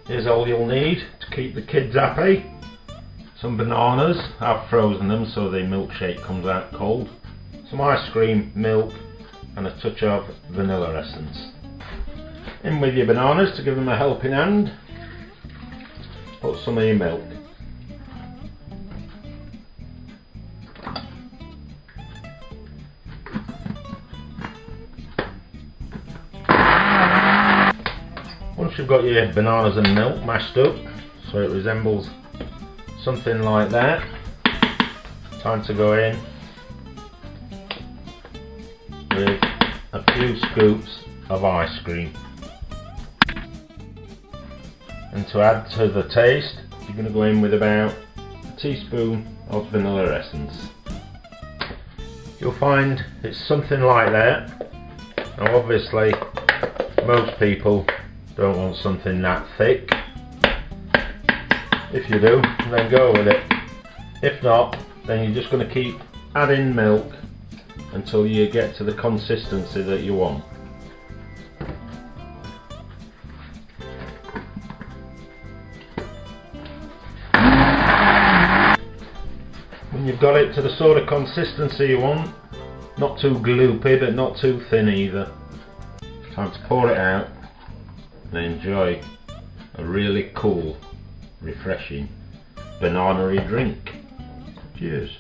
Here's all you'll need to keep the kids happy. Some bananas, I've frozen them so the milkshake comes out cold. Some ice cream, milk and a touch of vanilla essence. In with your bananas to give them a helping hand. Put some of your milk. Once you've got your bananas and milk mashed up so it resembles something like that, time to go in with a few scoops of ice cream. And to add to the taste, you're going to go in with about a teaspoon of vanilla essence. You'll find it's something like that. Now obviously most people don't want something that thick. If you do, then go with it. If not, then you're just going to keep adding milk until you get to the consistency that you want. When you've got it to the sort of consistency you want, not too gloopy but not too thin either, it's time to pour it out and enjoy a really cool, refreshing banana-y drink. Cheers.